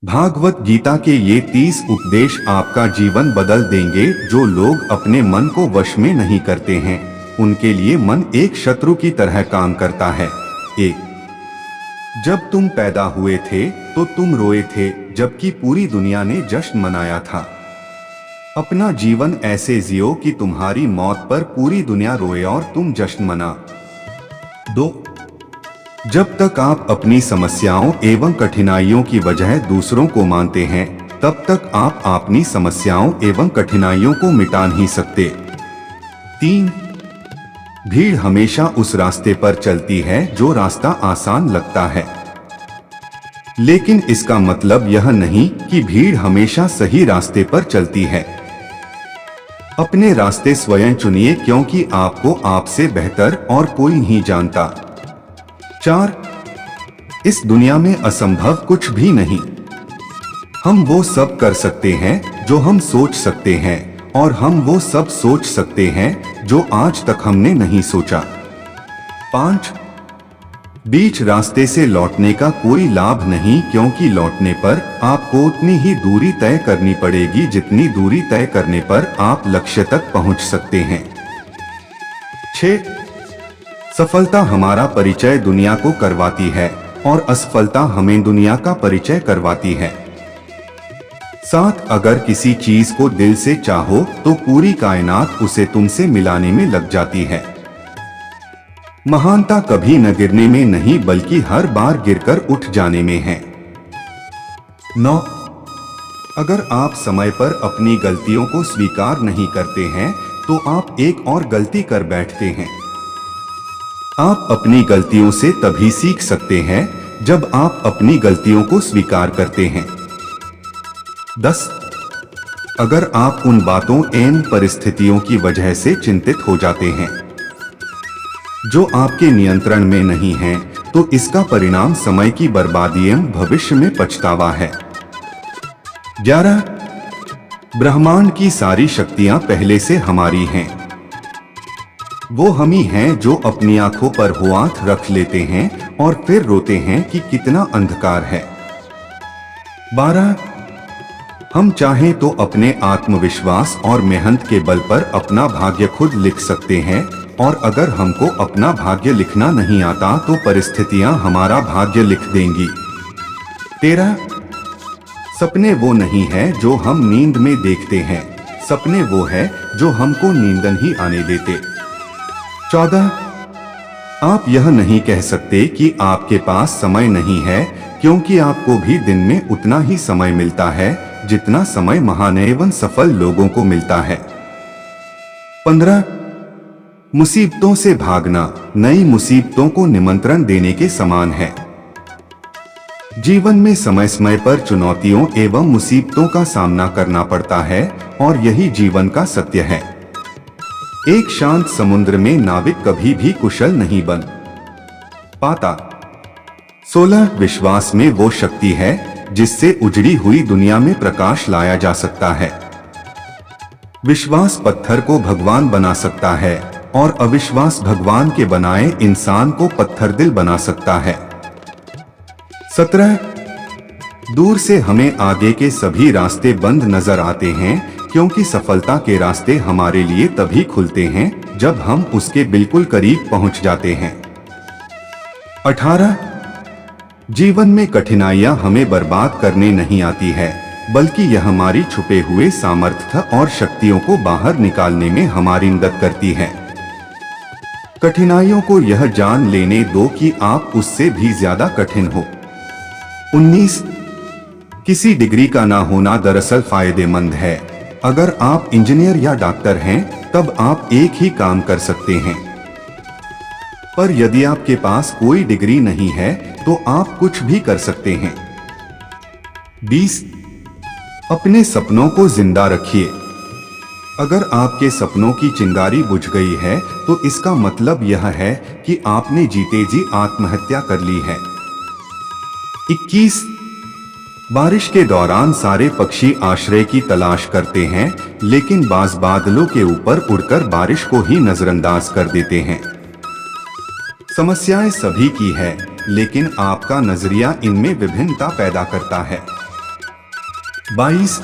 भागवत गीता के ये 30 उपदेश आपका जीवन बदल देंगे। जो लोग अपने मन को वश में नहीं करते हैं, उनके लिए मन एक शत्रु की तरह काम करता है। एक, जब तुम पैदा हुए थे तो तुम रोए थे, जबकि पूरी दुनिया ने जश्न मनाया था। अपना जीवन ऐसे जियो कि तुम्हारी मौत पर पूरी दुनिया रोए और तुम जश्न मना। 2, जब तक आप अपनी समस्याओं एवं कठिनाइयों की वजह दूसरों को मानते हैं, तब तक आप अपनी समस्याओं एवं कठिनाइयों को मिटा नहीं सकते। 3, भीड़ हमेशा उस रास्ते पर चलती है जो रास्ता आसान लगता है, लेकिन इसका मतलब यह नहीं कि भीड़ हमेशा सही रास्ते पर चलती है। अपने रास्ते स्वयं चुनिए, क्योंकि आपको आपसे बेहतर और कोई नहीं जानता। 4, इस दुनिया में असंभव कुछ भी नहीं। हम वो सब कर सकते हैं जो हम सोच सकते हैं, और हम वो सब सोच सकते हैं जो आज तक हमने नहीं सोचा। 5, बीच रास्ते से लौटने का कोई लाभ नहीं, क्योंकि लौटने पर आपको उतनी ही दूरी तय करनी पड़ेगी जितनी दूरी तय करने पर आप लक्ष्य तक पहुंच सकते हैं। 6, सफलता हमारा परिचय दुनिया को करवाती है और असफलता हमें दुनिया का परिचय करवाती है। 7, अगर किसी चीज को दिल से चाहो तो पूरी कायनात उसे तुमसे मिलाने में लग जाती है। महानता कभी न गिरने में नहीं, बल्कि हर बार गिरकर उठ जाने में है। 9, अगर आप समय पर अपनी गलतियों को स्वीकार नहीं करते हैं तो आप एक और गलती कर बैठते हैं। आप अपनी गलतियों से तभी सीख सकते हैं जब आप अपनी गलतियों को स्वीकार करते हैं। 10, अगर आप उन बातों एवं परिस्थितियों की वजह से चिंतित हो जाते हैं जो आपके नियंत्रण में नहीं है, तो इसका परिणाम समय की बर्बादी एवं भविष्य में पछतावा है। 11, ब्रह्मांड की सारी शक्तियां पहले से हमारी हैं। वो हम ही हैं जो अपनी आंखों पर हाथ रख लेते हैं और फिर रोते हैं कि कितना अंधकार है। 12, हम चाहें तो अपने आत्मविश्वास और मेहनत के बल पर अपना भाग्य खुद लिख सकते हैं, और अगर हमको अपना भाग्य लिखना नहीं आता तो परिस्थितियां हमारा भाग्य लिख देंगी। 13, सपने वो नहीं है जो हम नींद में देखते हैं, सपने वो है जो हमको नींदन ही आने देते। 14, आप यह नहीं कह सकते कि आपके पास समय नहीं है, क्योंकि आपको भी दिन में उतना ही समय मिलता है जितना समय महान एवं सफल लोगों को मिलता है। 15, मुसीबतों से भागना नई मुसीबतों को निमंत्रण देने के समान है। जीवन में समय समय पर चुनौतियों एवं मुसीबतों का सामना करना पड़ता है, और यही जीवन का सत्य है। एक शांत समुद्र में नाविक कभी भी कुशल नहीं बन पाता। 16, विश्वास में वो शक्ति है जिससे उजड़ी हुई दुनिया में प्रकाश लाया जा सकता है। विश्वास पत्थर को भगवान बना सकता है, और अविश्वास भगवान के बनाए इंसान को पत्थर दिल बना सकता है। 17, दूर से हमें आगे के सभी रास्ते बंद नजर आते हैं, क्योंकि सफलता के रास्ते हमारे लिए तभी खुलते हैं जब हम उसके बिल्कुल करीब पहुंच जाते हैं। 18, जीवन में कठिनाइयां हमें बर्बाद करने नहीं आती है, बल्कि यह हमारी छुपे हुए सामर्थ्य और शक्तियों को बाहर निकालने में हमारी मदद करती है। कठिनाइयों को यह जान लेने दो कि आप उससे भी ज्यादा कठिन हो। 19, किसी डिग्री का ना होना दरअसल फायदेमंद है। अगर आप इंजीनियर या डॉक्टर हैं, तब आप एक ही काम कर सकते हैं, पर यदि आपके पास कोई डिग्री नहीं है तो आप कुछ भी कर सकते हैं। 20, अपने सपनों को जिंदा रखिए। अगर आपके सपनों की चिंगारी बुझ गई है तो इसका मतलब यह है कि आपने जीते जी आत्महत्या कर ली है। 21, बारिश के दौरान सारे पक्षी आश्रय की तलाश करते हैं, लेकिन बाज बादलों के ऊपर उड़कर बारिश को ही नजरअंदाज कर देते हैं। समस्याएं सभी की है, लेकिन आपका नजरिया इनमें विभिन्नता पैदा करता है। 22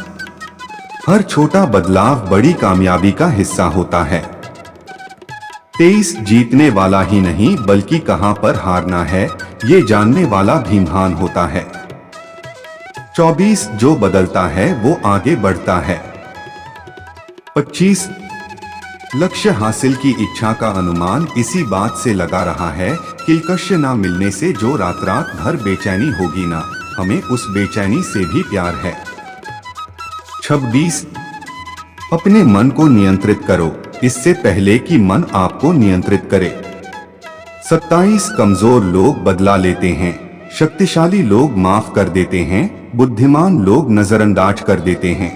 हर छोटा बदलाव बड़ी कामयाबी का हिस्सा होता है। 23 जीतने वाला ही नहीं बल्कि कहां पर हारना है ये जानने वाला भी महान होता है। 24 जो बदलता है वो आगे बढ़ता है। 25 लक्ष्य हासिल की इच्छा का अनुमान इसी बात से लगा रहा है कि लक्ष्य ना मिलने से जो रात रात भर बेचैनी होगी ना, हमें उस बेचैनी से भी प्यार है। 26 अपने मन को नियंत्रित करो इससे पहले कि मन आपको नियंत्रित करे। 27 कमजोर लोग बदला लेते हैं, शक्तिशाली लोग माफ कर देते हैं, बुद्धिमान लोग नजरअंदाज कर देते हैं।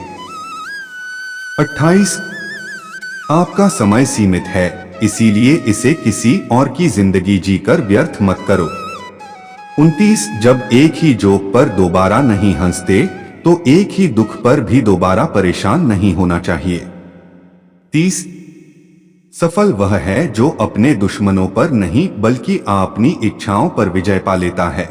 28 आपका समय सीमित है इसीलिए इसे किसी और की जिंदगी जीकर व्यर्थ मत करो। 29 जब एक ही जोक पर दोबारा नहीं हंसते तो एक ही दुख पर भी दोबारा परेशान नहीं होना चाहिए। 30 सफल वह है जो अपने दुश्मनों पर नहीं बल्कि अपनी इच्छाओं पर विजय पा लेता है।